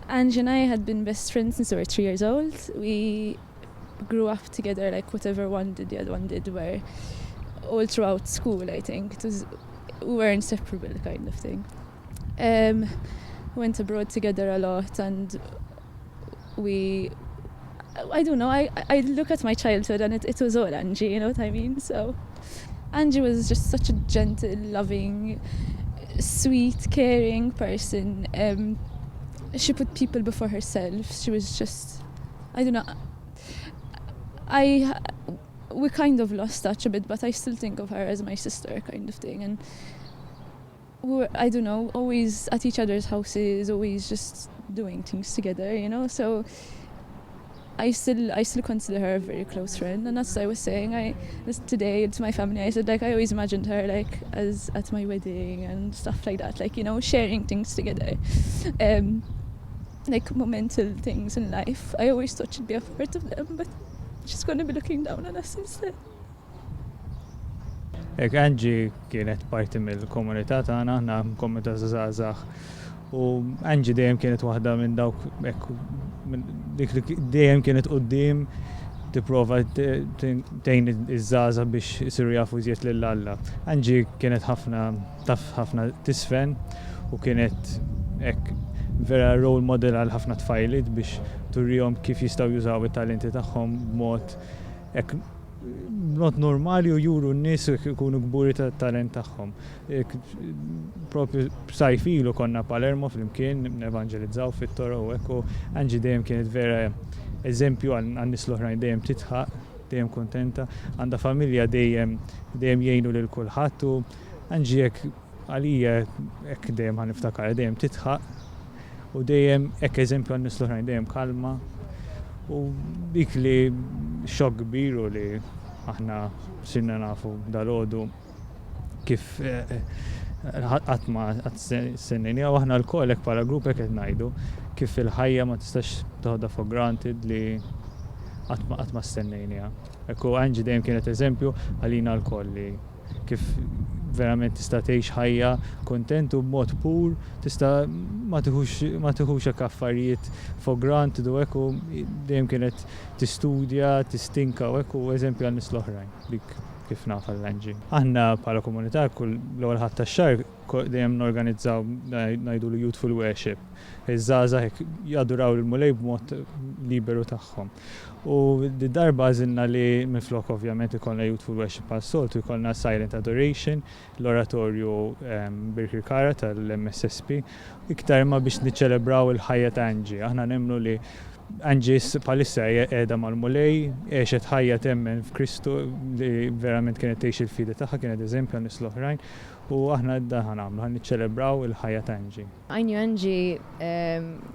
Angie and I had been best friends since we were 3 years old. We grew up together, like whatever one did, the other one did, were all throughout school, I think. We were inseparable kind of thing. Went abroad together a lot, and I don't know, I look at my childhood and it was all Angie, you know what I mean? So Angie was just such a gentle, loving, sweet, caring person. She put people before herself. She was just, I don't know, we kind of lost touch a bit, but I still think of her as my sister kind of thing. And we were, I don't know, always at each other's houses, always just doing things together, you know? So I still consider her a very close friend, and that's what I was saying. Today to my family, I said, like, I always imagined her like as at my wedding and stuff like that, like, you know, sharing things together, like momental things in life. I always thought she'd be a part of them, but she's going to be looking down on us instead. Angie kienet parti mill-komunità tagħna, aħna komunità żgħażagħ. U Angie dejjem kienet waħda minn dawk dik li dejjem kienet quddiem tipprova tgħin iż-żgħażagħ biex isiru jafu iżjed lil Alla. Angie kienet taf ħafna tisfen u kienet hekk vera role model għal ħafna tfajliet biex turihom kif jistgħu jużaw it-talenti tagħhom b'mod hekk not normali u juru n-nies ikunu gburi tat-talent tagħhom. Propju sajfilu konna Palermo flimkien nevanġelizzaw fit-toro u hekk. Angie dejjem kienet vera eżempju għan-nies l-oħrajn, dejjem titħaq, dejjem kuntenta, għandha familja dejjem jgħinu lil kulħadd u Angie hekk għalija hekk dejjem ħaniftakar, dejjem titħaq u dejjem hekk eżempju għan-nies l-oħrajn, dejjem kalma. U dik li xokk kbiru li aħna sinna nafu dal-għodu kif qatt ma sennejnija u aħna l-kollek bħala grupp hekk qed ngħidu kif il-ħajja ma tistax toħodha for granted li qatt ma stennejnija. Ekku Angie dejjem kienet eżempju għalina l-koll li kif verament tista' tgħix ħajja kontent u b'mod pur, tista' ma tieħux hekk affarijiet for granted u hekk dejjem kienet tistudja, tistinka u hekk eżempju għan-nies l-oħrajn dik kif naf għall-Angie. Aħna bħala komunità kull l-ewwel ħadd tax-xahar dejjem norganizzaw ngħidulu youthful worship. Iż-żgħażagħ hekk jaduraw il-mulej b'mod liberu tagħhom. U d-darba għażilna li minflok ovvjament ikollna youthful worship għas-soltu ikollna silent adoration, l-oratorju Birkirkara tal-MSSP, iktar ma biex niċċelebraw il-ħajja ta' Angie. Aħna nemmnu li Angie palissa qiegħda mal-mulej, għexet ħajja temmen f'Kristu li verament kienet tgħix il-fidi tagħha, kienet eżempju għan-nies l-oħrajn u aħna dan nagħmlu niċċelebraw il-ħajja ta' Angie. I knew Angie,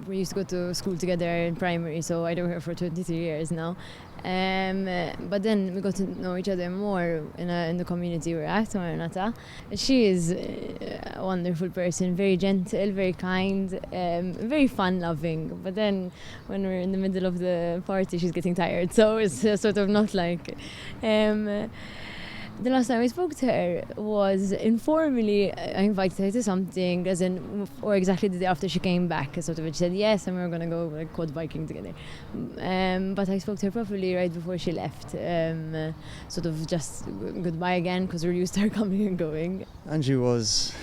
we used to go to school together in primary, so I know her for 23 years now. But then we got to know each other more in the community we're at, Marnata. She is a wonderful person, very gentle, very kind, very fun-loving. But then when we're in the middle of the party, she's getting tired, so it's sort of not like... The last time I spoke to her was informally, I invited her to something, or exactly the day after she came back, sort of, she said yes, and we were going to go like quad biking together. But I spoke to her properly right before she left, sort of just goodbye again, because we're used to her coming and going. Angie was,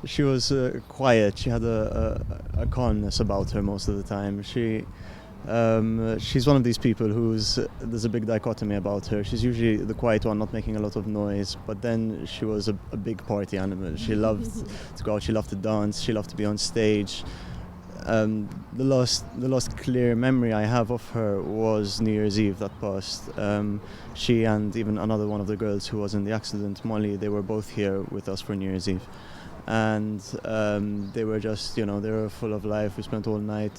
she was quiet, she had a calmness about her most of the time. She's one of these people there's a big dichotomy about her. She's usually the quiet one, not making a lot of noise, but then she was a big party animal. She loved to go out, she loved to dance, she loved to be on stage. The last clear memory I have of her was New Year's Eve that passed. She and even another one of the girls who was in the accident, Molly, they were both here with us for New Year's Eve. And they were just, they were full of life. We spent all night,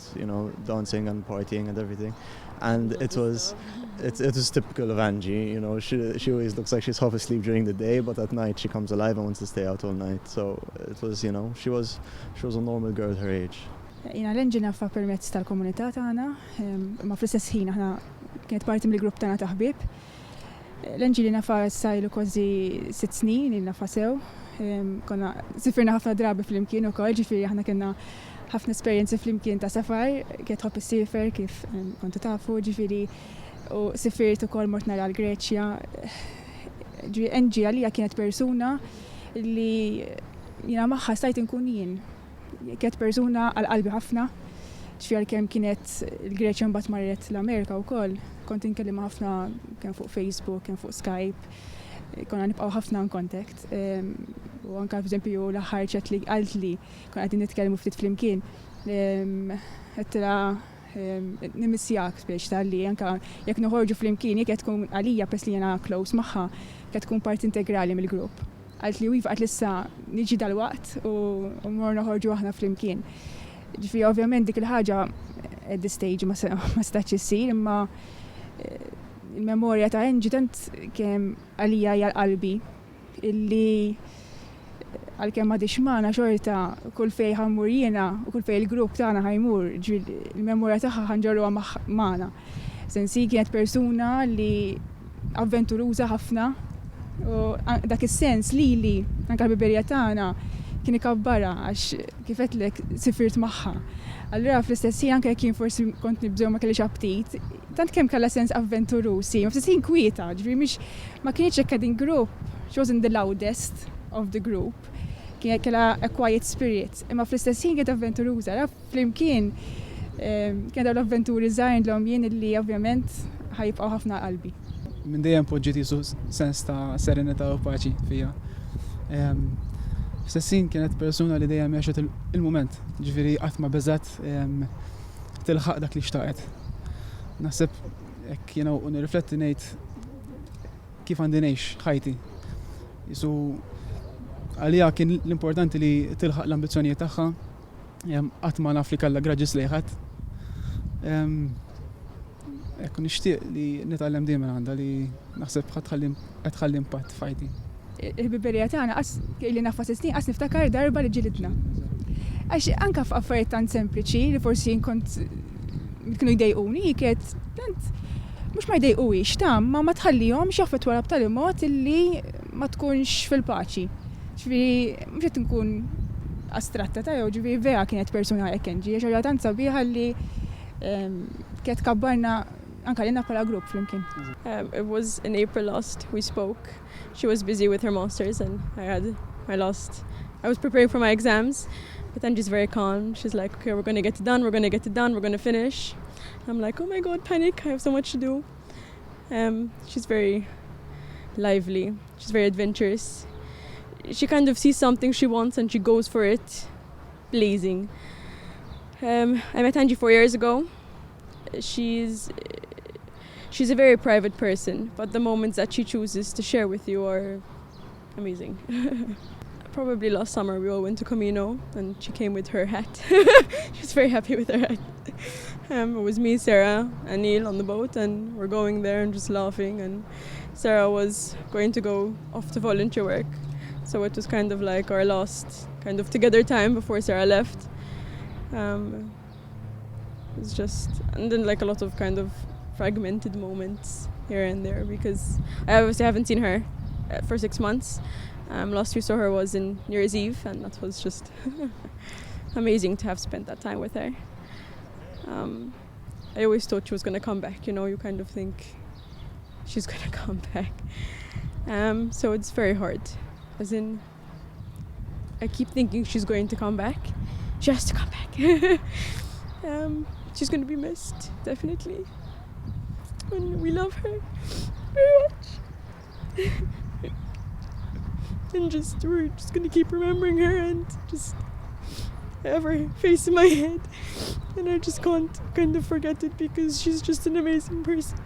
dancing and partying and everything. And it was typical of Angie, she always looks like she's half asleep during the day, but at night she comes alive and wants to stay out all night. So it was, she was a normal girl her age. L-Angie nafa permezz tal-komunità tagħna, ma fl-istess ħin aħna kienet parti mill-grupp tagħna ta' ħbieb. L-Angie li nafa sajlu kważi 6 snin li nafa sew. Konna sifirna ħafna drabi fl-imkien ukoll, ġifieri aħna kellna ħafna esperjenzi flimkien ta' safar, kienet ħobb is-sifer kif kontu tafu, ġifieri u sifirt ukoll mort nara l-Greċja. Angie għalija kienet persuna li jiena magħha stajt inkun jien. Kienet persuna għal-qalbi ħafna, ġifieri kemm kienet il-Greċja mbagħad marret l-Amerika wkoll. Kont inkellimha ħafna kemm fuq Facebook, kemm fuq Skype. Konna nibqgħu ħafna in contact. U anke f'eżempju l-aħħar ċat li qalt li konna qegħdin nitkellmu ftit flimkien. Qed tara nimissjak biex tal-li anke jekk noħorġu flimkien jekk qed tkun għalija pers li jiena close magħha qed tkun parti integrali mill-grupp. Qalt li iva qalt issa niġi dal-waqt u mmor noħorġu aħna flimkien. Ġifieri ovvjament dik il-ħaġa at this stage ma stax issir imma il-memorja ta' Angie tant kemm għalija hija l-qalbi illi għalkemm m'għadix magħna xorta kull fejn ħammur jiena u kull fejn il-grupp tagħna ħajmur, il-memorja tagħha ħanġorruha magħna. Sensi kienet persuna li avventuruża ħafna u dak is-sens li anke l-biberija tagħna kien ikabbara għax kif qedlek sifirt magħha. Allura fl-istess ħin anke jekk forsi kont nibżew ma kellix aptit, tant kemm kellha sens avventurusi, ma fl-istess ħin kwieta, ġifieri ma kienx hekk din group, she wasn't the loudest of the group. Kien kellha a quiet spirit, imma fl-istess ħin kienet avventuruża. Ara flimkien kien dawn l-avventuri żgħar l-hom jien illi ovvjament ħajibqgħu ħafna qalbi. Minn dejjem poġġiet jisu sens ta' serenità u paċi fija. F'sessin kienet persuna li dejjem għexet il-moment, ġifieri qatt ma beżat tilħaq dak li xtaqet. Naħseb hekk jiena u nirrifletti ngħid kif għandi ngħix ħajti. Jisu għalija kien l-importanti li tilħaq l-ambizzjonijiet tagħha, qatt ma naf li kellha graġis lejħat. Hekk nixtieq li nitgħallem dejjem għandha li naħseb qed tħalli impatt f'ħajti. Il-biberija tagħna li nafa snin qas niftakar darba li ġilidna. Għax anke f'affarijiet tant sempliċi li forsi kont kienu jdejquni kienet tant mhux ma jdejquwix ma tħallihomx jaffettwa b'tali mod illi ma tkunx fil-paċi. Ġifieri mhux qed inkun astratta ta' jew ġifieri vera kienet persuna hekk Angie, xi tant sabiħa li kienet kabbarna anke lilna bħala grupp flimkien. It was in April last we spoke. She was busy with her masters and I was preparing for my exams, but Angie's very calm. She's like, okay, we're going to get it done, we're going to finish. I'm like, oh my God, panic, I have so much to do. She's very lively, she's very adventurous. She kind of sees something she wants and she goes for it, blazing. I met Angie 4 years ago. She's a very private person, but the moments that she chooses to share with you are amazing. Probably last summer we all went to Camino and she came with her hat. She was very happy with her hat. It was me, Sarah, and Neil on the boat, and we're going there and just laughing, and Sarah was going to go off to volunteer work. So it was kind of like our last kind of together time before Sarah left. It was just, and then like a lot of kind of fragmented moments here and there because I obviously haven't seen her for 6 months. Last we saw her was in New Year's Eve, and that was just amazing to have spent that time with her. I always thought she was going to come back, you kind of think she's going to come back. So it's very hard, as in I keep thinking she's going to come back. She has to come back. She's going to be missed, definitely. And we love her very much. And we're just going to keep remembering her and just have her face in my head. And I just can't kind of forget it because she's just an amazing person.